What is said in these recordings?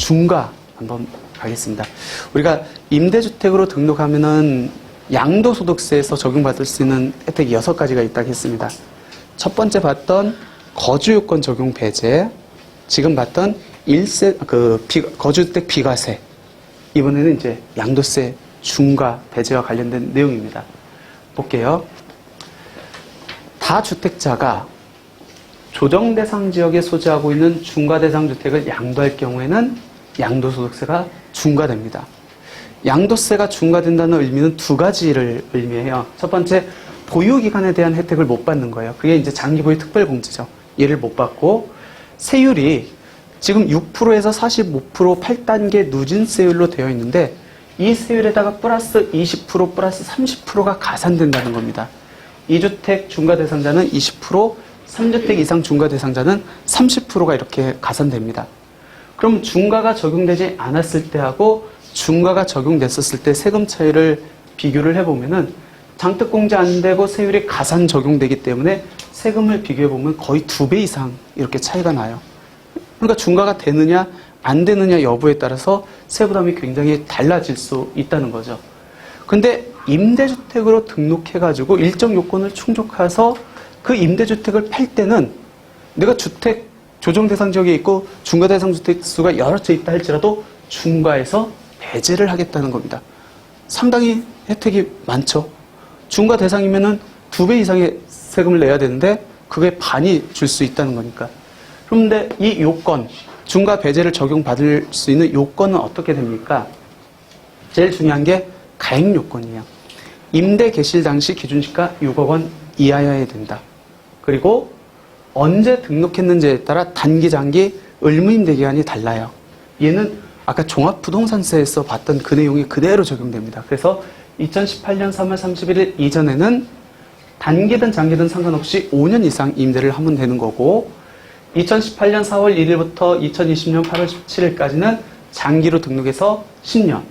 중과 한번 가겠습니다. 우리가 임대주택으로 등록하면은 양도소득세에서 적용받을 수 있는 혜택이 6가지가 있다고 했습니다. 첫 번째 봤던 거주요건 적용 배제, 지금 봤던 거주주택 비과세, 이번에는 이제 양도세 중과 배제와 관련된 내용입니다. 볼게요. 다주택자가 조정 대상 지역에 소지하고 있는 중과 대상 주택을 양도할 경우에는 양도소득세가 중과됩니다. 양도세가 중과된다는 의미는 2가지를 의미해요. 첫 번째, 보유기간에 대한 혜택을 못 받는 거예요. 그게 이제 장기보유 특별공제죠. 얘를 못 받고, 세율이 지금 6%에서 45% 8단계 누진세율로 되어 있는데, 이 세율에다가 플러스 20% 플러스 30%가 가산된다는 겁니다. 2주택 중과 대상자는 20%, 3주택 이상 중과 대상자는 30%가 이렇게 가산됩니다. 그럼 중과가 적용되지 않았을 때하고 중과가 적용됐었을 때 세금 차이를 비교를 해보면은 장특공제 안 되고 세율이 가산 적용되기 때문에 세금을 비교해보면 거의 2배 이상 이렇게 차이가 나요. 그러니까 중과가 되느냐 안 되느냐 여부에 따라서 세부담이 굉장히 달라질 수 있다는 거죠. 근데 임대주택으로 등록해가지고 일정 요건을 충족해서 그 임대주택을 팔 때는 내가 주택 조정 대상 지역에 있고 중과 대상 주택 수가 여러 채 있다 할지라도 중과에서 배제를 하겠다는 겁니다. 상당히 혜택이 많죠. 중과 대상이면은 2배 이상의 세금을 내야 되는데 그게 반이 줄 수 있다는 거니까. 그런데 이 요건, 중과 배제를 적용받을 수 있는 요건은 어떻게 됩니까? 제일 중요한 게 가액 요건이에요. 임대 개시 당시 기준시가 6억 원 이하여야 된다. 그리고 언제 등록했는지에 따라 단기, 장기, 의무임대 기간이 달라요. 얘는 아까 종합부동산세에서 봤던 그 내용이 그대로 적용됩니다. 그래서 2018년 3월 31일 이전에는 단기든 장기든 상관없이 5년 이상 임대를 하면 되는 거고, 2018년 4월 1일부터 2020년 8월 17일까지는 장기로 등록해서 10년.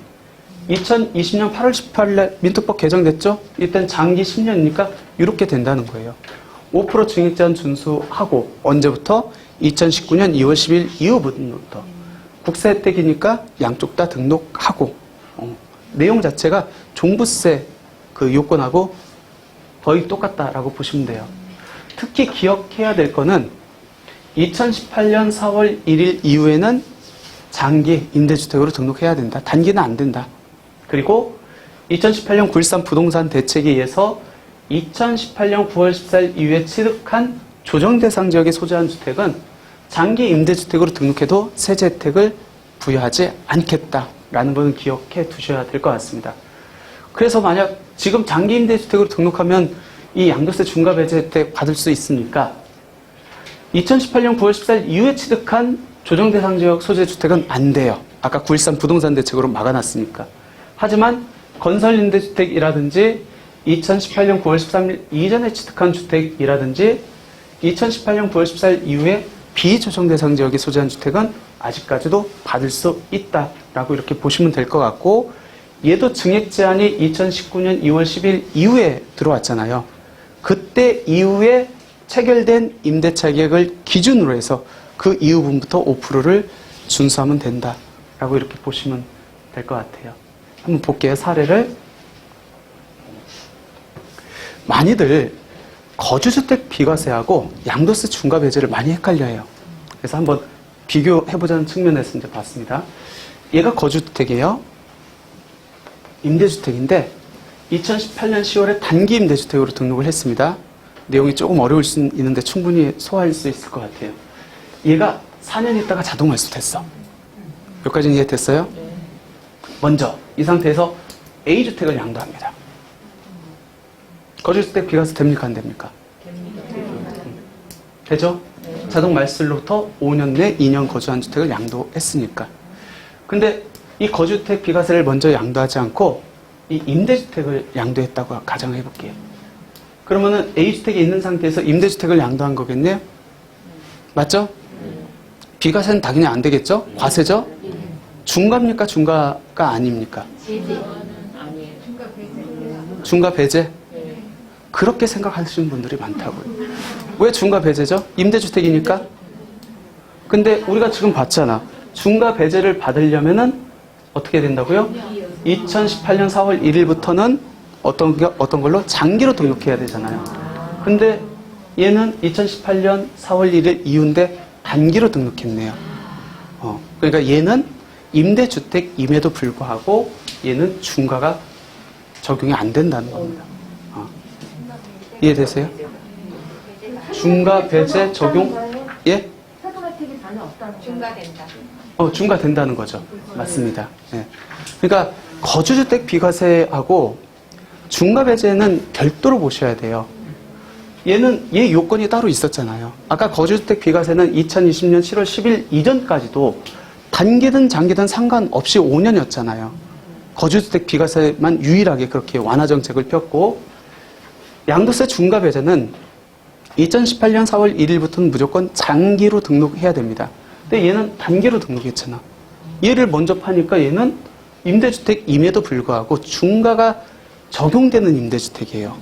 2020년 8월 18일에 민특법 개정됐죠? 이땐 장기 10년이니까 이렇게 된다는 거예요. 5% 증액제한 준수하고 언제부터? 2019년 2월 10일 이후부터. 국세 혜택이니까 양쪽 다 등록하고 내용 자체가 종부세 그 요건하고 거의 똑같다라고 보시면 돼요. 특히 기억해야 될 거는 2018년 4월 1일 이후에는 장기 임대주택으로 등록해야 된다. 단기는 안 된다. 그리고 2018년 9.13 부동산 대책에 의해서 2018년 9월 14일 이후에 취득한 조정대상 지역에 소재한 주택은 장기 임대주택으로 등록해도 세제 혜택을 부여하지 않겠다라는 것은 기억해 두셔야 될 것 같습니다. 그래서 만약 지금 장기 임대주택으로 등록하면 이 양도세 중과 배제 혜택 받을 수 있습니까? 2018년 9월 14일 이후에 취득한 조정대상 지역 소재주택은 안 돼요. 아까 9.13 부동산 대책으로 막아놨으니까. 하지만 건설임대주택이라든지 2018년 9월 13일 이전에 취득한 주택이라든지 2018년 9월 14일 이후에 비조정대상 지역에 소재한 주택은 아직까지도 받을 수 있다라고 이렇게 보시면 될 것 같고, 얘도 증액 제한이 2019년 2월 10일 이후에 들어왔잖아요. 그때 이후에 체결된 임대차익을 기준으로 해서 그 이후 분부터 5%를 준수하면 된다라고 이렇게 보시면 될 것 같아요. 한번 볼게요. 사례를. 많이들 거주주택 비과세하고 양도세 중과 배제를 많이 헷갈려해요. 그래서 한번 비교해보자는 측면에서 이제 봤습니다. 얘가 거주주택이에요. 임대주택인데 2018년 10월에 단기 임대주택으로 등록을 했습니다. 내용이 조금 어려울 수 있는데 충분히 소화할 수 있을 것 같아요. 얘가 4년 있다가 자동 월수됐어. 여기까지는 이해됐어요? 먼저 이 상태에서 A주택을 양도합니다. 거주주택 비과세 됩니까? 안 됩니까? 되죠? 자동 말술로부터 5년 내 2년 거주한 주택을 양도했으니까. 근데 이 거주주택 비과세를 먼저 양도하지 않고 이 임대주택을 양도했다고 가정해 볼게요. 그러면은 A주택이 있는 상태에서 임대주택을 양도한 거겠네요? 맞죠? 비과세는 당연히 안 되겠죠? 과세죠? 중과입니까? 중과가 아닙니까? 중과 배제? 그렇게 생각하시는 분들이 많다고요. 왜 중과 배제죠? 임대주택이니까? 근데 우리가 지금 봤잖아. 중과 배제를 받으려면은 어떻게 된다고요? 2018년 4월 1일부터는 어떤 걸로? 장기로 등록해야 되잖아요. 근데 얘는 2018년 4월 1일 이후인데 단기로 등록했네요. 그러니까 얘는 임대주택임에도 불구하고 얘는 중과가 적용이 안 된다는 겁니다. 이해되세요? 중과 배제 적용? 예? 세금 혜택이 전혀 없다는 중과된다. 중과된다는 거죠. 맞습니다. 예. 그러니까 거주주택 비과세하고 중과 배제는 별도로 보셔야 돼요. 얘 요건이 따로 있었잖아요. 아까 거주주택 비과세는 2020년 7월 10일 이전까지도 단기든 장기든 상관없이 5년이었잖아요. 거주주택 비과세만 유일하게 그렇게 완화 정책을 폈고, 양도세 중과 배제는 2018년 4월 1일부터는 무조건 장기로 등록해야 됩니다. 근데 얘는 단기로 등록했잖아. 얘를 먼저 파니까 얘는 임대주택임에도 불구하고 중과가 적용되는 임대주택이에요.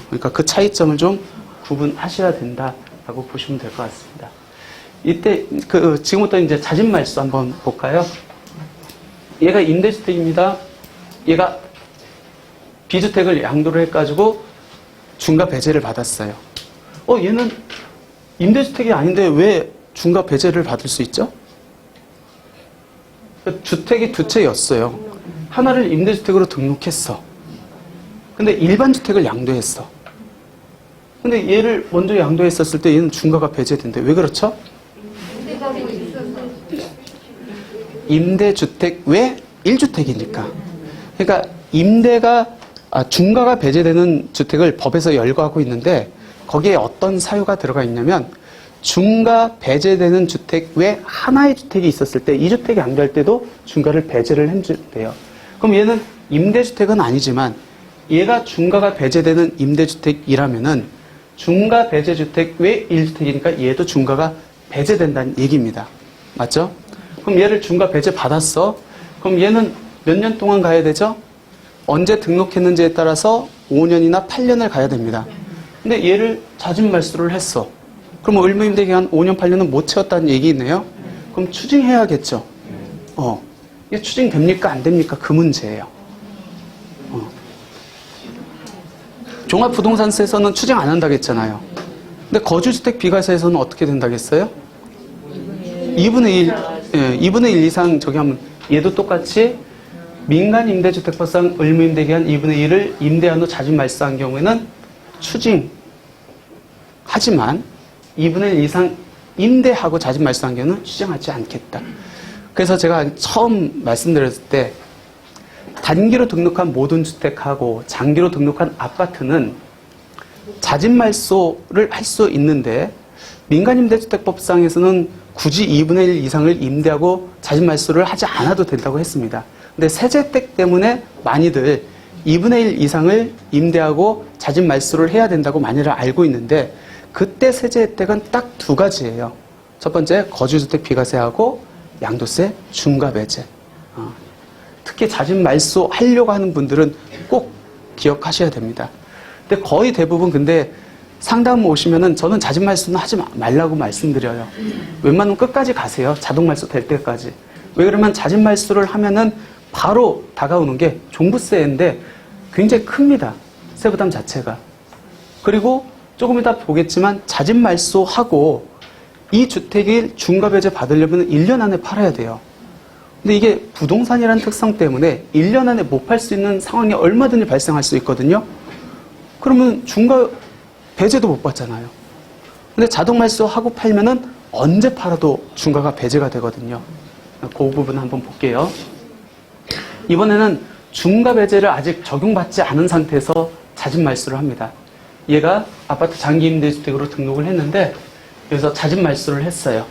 그러니까 그 차이점을 좀 구분하셔야 된다라고 보시면 될 것 같습니다. 이때 지금부터 이제 자진말소 한번 볼까요? 얘가 임대주택입니다. 얘가 비주택을 양도를 해가지고 중과 배제를 받았어요. 얘는 임대주택이 아닌데 왜 중과 배제를 받을 수 있죠? 주택이 두 채였어요. 하나를 임대주택으로 등록했어. 근데 일반 주택을 양도했어. 근데 얘를 먼저 양도했었을 때 얘는 중과가 배제된대. 왜 그렇죠? 임대주택 외 1주택이니까. 그러니까 중과가 배제되는 주택을 법에서 열거하고 있는데 거기에 어떤 사유가 들어가 있냐면 중과 배제되는 주택 외 하나의 주택이 있었을 때 이 주택 양도할 때도 중과를 배제를 해준대요. 그럼 얘는 임대주택은 아니지만 얘가 중과가 배제되는 임대주택이라면은 중과 배제주택 외 1주택이니까 얘도 중과가 배제된다는 얘기입니다. 맞죠? 그럼 얘를 중과 배제 받았어. 그럼 얘는 몇 년 동안 가야 되죠? 언제 등록했는지에 따라서 5년이나 8년을 가야 됩니다. 근데 얘를 자진말소를 했어. 그럼 의무임대 기간 5년, 8년은 못 채웠다는 얘기네요. 그럼 추징해야겠죠. 이게 추징됩니까? 안 됩니까? 그 문제예요. 종합부동산세에서는 추징 안 한다고 했잖아요. 근데 거주주택 비과세에서는 어떻게 된다겠어요? 2분의 1, 2분의 1 이상 저기 하면 얘도 똑같이 민간임대주택법상 의무임대기한 2분의 1을 임대한 후 자진말소한 경우에는 추징하지만 2분의 1 이상 임대하고 자진말소한 경우는 추징하지 않겠다. 그래서 제가 처음 말씀드렸을 때 단기로 등록한 모든 주택하고 장기로 등록한 아파트는 자진말소를 할 수 있는데 민간임대주택법상에서는 굳이 2분의 1 이상을 임대하고 자진말소를 하지 않아도 된다고 했습니다. 근데 세제 혜택 때문에 많이들 2분의 1 이상을 임대하고 자진말소를 해야 된다고 많이들 알고 있는데 그때 세제 혜택은 딱 두 가지예요. 첫 번째 거주주택 비과세하고 양도세 중과 배제. 특히 자진말소 하려고 하는 분들은 꼭 기억하셔야 됩니다. 근데 거의 대부분 근데 상담 오시면은 저는 자진말소는 하지 말라고 말씀드려요. 웬만하면 끝까지 가세요. 자동말소 될 때까지. 왜 그러면 자진말소를 하면은 바로 다가오는 게 종부세인데 굉장히 큽니다. 세부담 자체가. 그리고 조금 이따 보겠지만 자진말소하고 이 주택이 중과배제 받으려면 1년 안에 팔아야 돼요. 근데 이게 부동산이라는 특성 때문에 1년 안에 못 팔 수 있는 상황이 얼마든지 발생할 수 있거든요. 그러면 중과 배제도 못 받잖아요. 근데 자동말소하고 팔면은 언제 팔아도 중과가 배제가 되거든요. 그 부분 한번 볼게요. 이번에는 중과 배제를 아직 적용받지 않은 상태에서 자진말소를 합니다. 얘가 아파트 장기임대주택으로 등록을 했는데 여기서 자진말소를 했어요.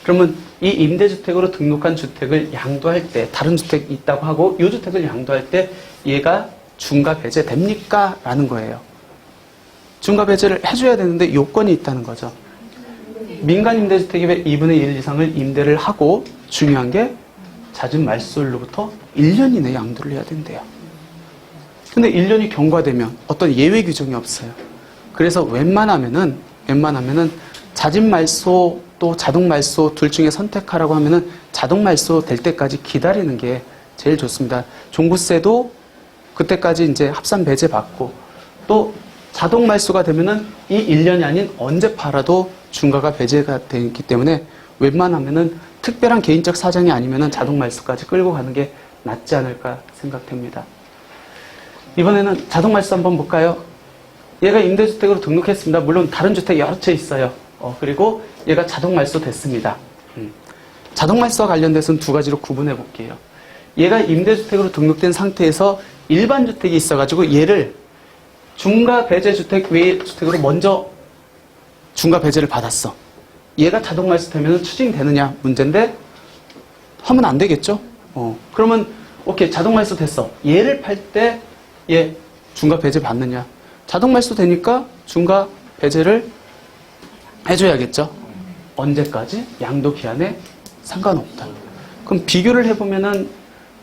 그러면 이 임대주택으로 등록한 주택을 양도할 때 다른 주택이 있다고 하고 이 주택을 양도할 때 얘가 중과 배제 됩니까? 라는 거예요. 중과 배제를 해줘야 되는데 요건이 있다는 거죠. 민간임대주택의 2분의 1 이상을 임대를 하고 중요한 게 자진말소일로부터 1년 이내에 양도를 해야 된대요. 근데 1년이 경과되면 어떤 예외 규정이 없어요. 그래서 웬만하면은 자진 말소 또 자동 말소 둘 중에 선택하라고 하면은 자동 말소 될 때까지 기다리는 게 제일 좋습니다. 종부세도 그때까지 이제 합산 배제 받고 또 자동 말소가 되면은 이 1년이 아닌 언제 팔아도 중과가 배제가 되기 때문에 웬만하면은 특별한 개인적 사정이 아니면은 자동 말소까지 끌고 가는 게 낫지 않을까 생각됩니다. 이번에는 자동 말소 한번 볼까요? 얘가 임대주택으로 등록했습니다. 물론 다른 주택 여러 채 있어요. 그리고 얘가 자동 말소 됐습니다. 자동 말소와 관련돼서는 두 가지로 구분해 볼게요. 얘가 임대주택으로 등록된 상태에서 일반 주택이 있어가지고 얘를 중과 배제 주택 외 주택으로 먼저 중과 배제를 받았어. 얘가 자동 말소 되면 추징되느냐 문제인데 하면 안 되겠죠? 그러면 오케이 자동 말소 됐어. 얘를 팔 때 얘 중과 배제 받느냐? 자동 말소 되니까 중과 배제를 해줘야겠죠? 언제까지? 양도 기한에 상관없다. 그럼 비교를 해보면은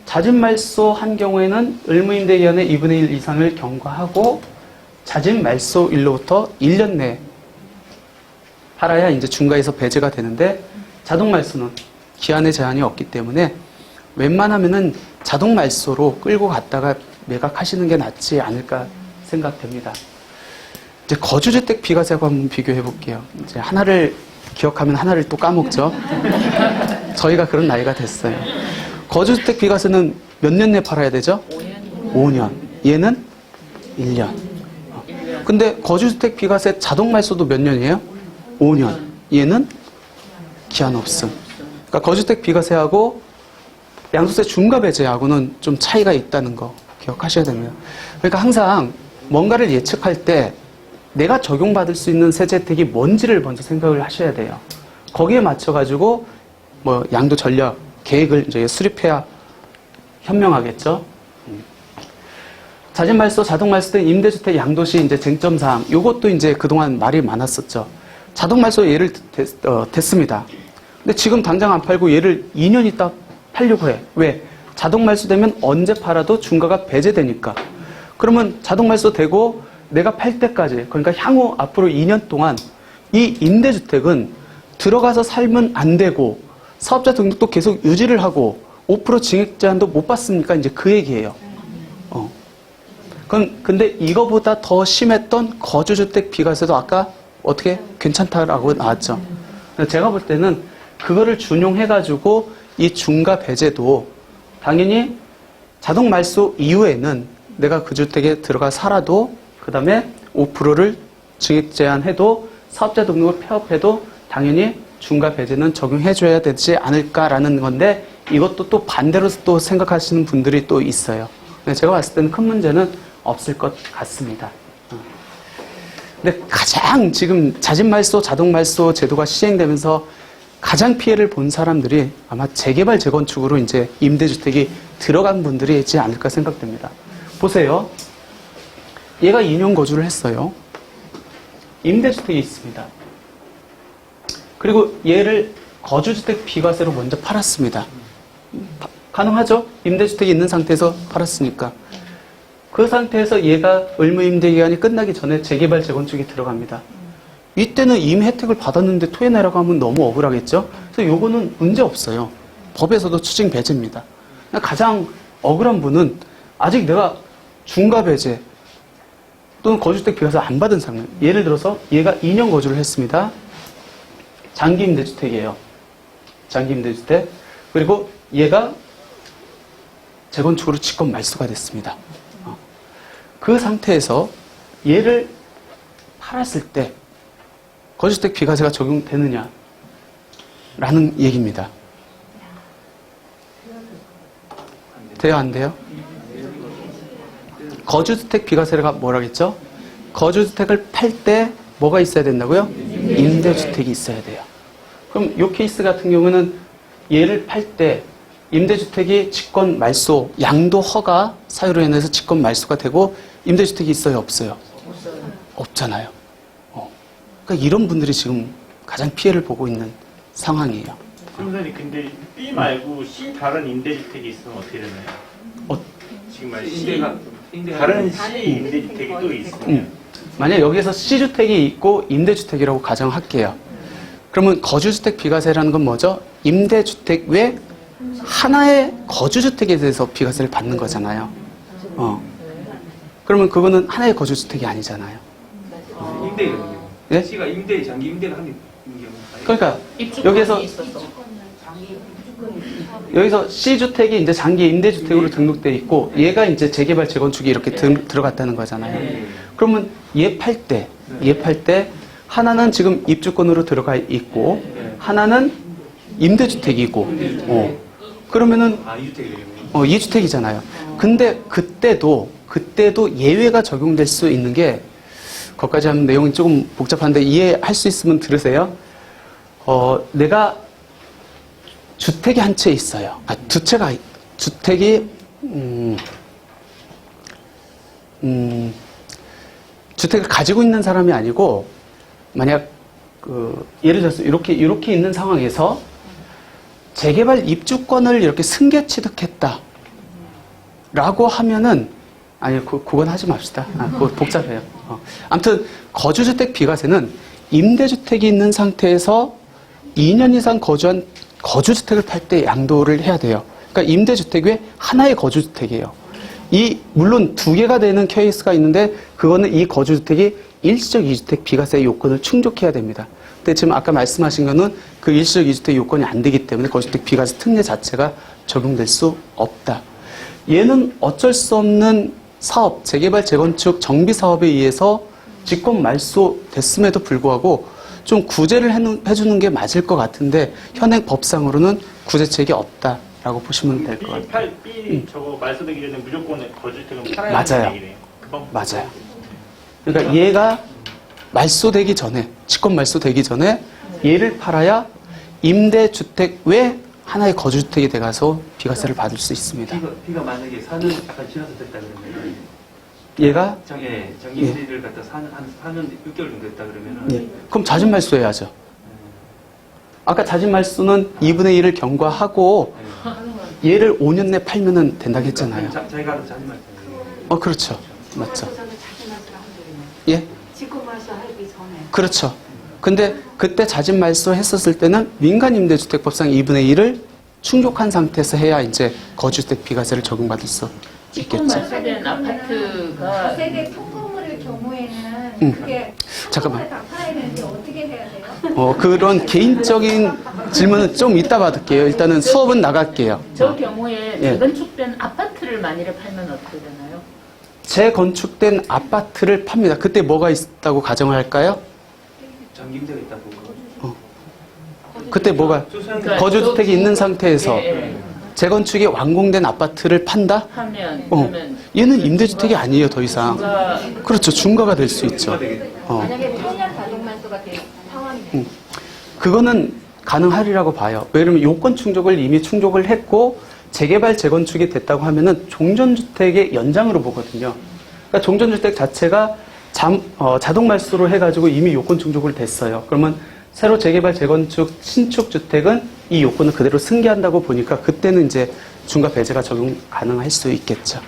자진 말소 한 경우에는 의무임대 기한의 2분의 1 이상을 경과하고 자진 말소일로부터 1년 내에 팔아야 이제 중과에서 배제가 되는데 자동 말소는 기한의 제한이 없기 때문에 웬만하면은 자동 말소로 끌고 갔다가 매각하시는 게 낫지 않을까 생각됩니다. 이제 거주주택 비과세하고 한번 비교해 볼게요. 이제 하나를 기억하면 하나를 또 까먹죠. 저희가 그런 나이가 됐어요. 거주주택 비과세는 몇 년 내에 팔아야 되죠? 5년. 얘는 1년. 근데 거주주택 비과세 자동 말소도 몇 년이에요? 5년. 얘는 기한 없음. 그러니까 거주주택 비과세하고 양도세 중과 배제하고는 좀 차이가 있다는 거 기억하셔야 됩니다. 그러니까 항상 뭔가를 예측할 때 내가 적용받을 수 있는 세제 혜택이 뭔지를 먼저 생각을 하셔야 돼요. 거기에 맞춰가지고 뭐 양도 전략 계획을 이제 수립해야 현명하겠죠. 자진 말소, 자동 말소 등 임대주택 양도시 이제 쟁점사항, 요것도 이제 그동안 말이 많았었죠. 자동 말소 얘를 됐습니다. 근데 지금 당장 안 팔고 얘를 2년 있다 팔려고 해. 왜? 자동 말소되면 언제 팔아도 중과가 배제되니까. 그러면 자동 말소되고 내가 팔 때까지, 그러니까 향후 앞으로 2년 동안 이 임대주택은 들어가서 살면 안 되고 사업자 등록도 계속 유지를 하고 5% 증액 제한도 못 받습니까? 이제 그 얘기예요. 근데 이거보다 더 심했던 거주주택 비과세도 아까 어떻게 괜찮다라고 나왔죠. 제가 볼 때는 그거를 준용해가지고 이 중과 배제도 당연히 자동 말소 이후에는 내가 그 주택에 들어가 살아도 그 다음에 5%를 증액 제한해도 사업자 등록을 폐업해도 당연히 중과 배제는 적용해줘야 되지 않을까라는 건데 이것도 또 반대로 또 생각하시는 분들이 또 있어요. 제가 봤을 때는 큰 문제는 없을 것 같습니다. 근데 가장 지금 자진 말소, 자동 말소 제도가 시행되면서 가장 피해를 본 사람들이 아마 재개발, 재건축으로 이제 임대주택이 들어간 분들이지 않을까 생각됩니다. 보세요. 얘가 2년 거주를 했어요. 임대주택이 있습니다. 그리고 얘를 거주주택 비과세로 먼저 팔았습니다. 가능하죠? 임대주택이 있는 상태에서 팔았으니까. 그 상태에서 얘가 의무임대기간이 끝나기 전에 재개발, 재건축이 들어갑니다. 이때는 이미 혜택을 받았는데 토해내라고 하면 너무 억울하겠죠? 그래서 요거는 문제 없어요. 법에서도 추징 배제입니다. 가장 억울한 분은 아직 내가 중과 배제 또는 거주주택 비과세 안 받은 사람. 예를 들어서 얘가 2년 거주를 했습니다. 장기 임대주택이에요. 장기 임대주택. 그리고 얘가 재건축으로 직권 말소가 됐습니다. 그 상태에서 얘를 팔았을 때 거주주택 비과세가 적용되느냐 라는 얘기입니다. 돼요, 안 돼요? 거주주택 비과세가 뭐라겠죠? 거주주택을 팔 때 뭐가 있어야 된다고요? 임대주택이 있어야 돼요. 그럼 이 케이스 같은 경우는 얘를 팔 때 임대주택이 직권 말소, 양도 허가 사유로 인해서 직권 말소가 되고 임대주택이 있어요, 없어요? 없잖아요. 그러니까 이런 분들이 지금 가장 피해를 보고 있는 상황이에요. 선생님, 근데 B 말고 C 다른 임대주택이 있으면 어떻게 되나요? 지금 말 C 다른 C 임대주택이 또 있으면 만약 여기에서 C주택이 있고 임대주택이라고 가정할게요. 그러면 거주주택 비과세라는 건 뭐죠? 임대주택 외 하나의 거주주택에 대해서 비과세를 받는 거잖아요. 그러면 그거는 하나의 거주주택이 아니잖아요. 임대거든요. 예? 시가 임대, 장기 임대를 하는 경우. 그러니까 여기서 여기서 C주택이 이제 장기 임대주택으로 등록돼 있고 얘가 이제 재개발 재건축이 이렇게 들어갔다는 거잖아요. 그러면 얘 팔 때 하나는 지금 입주권으로 들어가 있고 하나는 임대주택이고 그러면은 이주택이에요. 2주택이잖아요. 근데 그때도 예외가 적용될 수 있는 게 거기까지 하면 내용이 조금 복잡한데 이해할 수 있으면 들으세요. 내가 주택이 한 채 있어요. 두 채가 주택이 주택을 가지고 있는 사람이 아니고 만약 예를 들어서 이렇게 있는 상황에서 재개발 입주권을 이렇게 승계 취득했다 라고 하면은 아니 그건 하지 맙시다. 그거 복잡해요. 아무튼 거주주택 비과세는 임대주택이 있는 상태에서 2년 이상 거주한 거주주택을 팔 때 양도를 해야 돼요. 그러니까 임대주택 외 하나의 거주주택이에요. 물론 두 개가 되는 케이스가 있는데 그거는 이 거주주택이 일시적 2주택 비과세 요건을 충족해야 됩니다. 근데 지금 아까 말씀하신 거는 그 일시적 2주택 요건이 안 되기 때문에 거주주택 비과세 특례 자체가 적용될 수 없다. 얘는 어쩔 수 없는 사업, 재개발, 재건축, 정비 사업에 의해서 직권 말소됐음에도 불구하고 좀 구제를 해주는 게 맞을 것 같은데 현행 법상으로는 구제책이 없다라고 보시면 될 것 같아요. 저거 말소되기 전에 무조건 거주택은 팔아야 맞아요. 되는 얘기네요. 맞아요. 그러니까 얘가 말소되기 전에, 직권 말소되기 전에 얘를 팔아야 임대주택 외 하나의 거주주택이 돼가서 비과세를 받을 수 있습니다. 비가 만약에 사는 약간 지나서 됐다 그러면 얘가 장기 임대를 갖다 한 4년 6개월 정도 됐다 그러면은 그럼 자진 말소해야죠. 아까 자진 말소는 2분의 1을 경과하고 얘를 5년 내 팔면은 된다고 했잖아요. 자기가 알아서 자진 말소. 그렇죠. 맞죠. 자진 말소를 한 거예요. 예? 직권 말소하기 전에. 그렇죠. 근데 그때 자진 말소했었을 때는 민간임대주택법상 2분의 1을 충족한 상태에서 해야 이제 거주주택 비과세를 적용받을 수 직권 있겠죠. 말소된 아파트가 다세대 통보물일 경우에는 그게 잠깐만. 다 팔아야 되는데 어떻게 해야 돼요? 그런 개인적인 질문은 좀 이따 받을게요. 일단은 수업은 나갈게요. 저 경우에 예. 재건축된 아파트를 만일에 팔면 어떻게 되나요? 재건축된 아파트를 팝니다. 그때 뭐가 있다고 가정을 할까요? 장기 임대가 있다고. 그때 뭐가 그러니까 거주주택이 있는 상태에서 예. 재건축이 완공된 아파트를 판다? 하면 얘는 임대주택이 아니에요, 더 이상. 중과 그렇죠. 중과가 될 수 있죠. 만약에 8년 자동 말소가 된 상황이면 그거는 가능하리라고 봐요. 왜냐면 요건 충족을 이미 충족을 했고 재개발 재건축이 됐다고 하면은 종전주택의 연장으로 보거든요. 그러니까 종전주택 자체가 자동 말소로 해가지고 이미 요건 충족을 됐어요. 그러면 새로 재개발 재건축 신축 주택은 이 요건을 그대로 승계한다고 보니까 그때는 이제 중과 배제가 적용 가능할 수 있겠죠.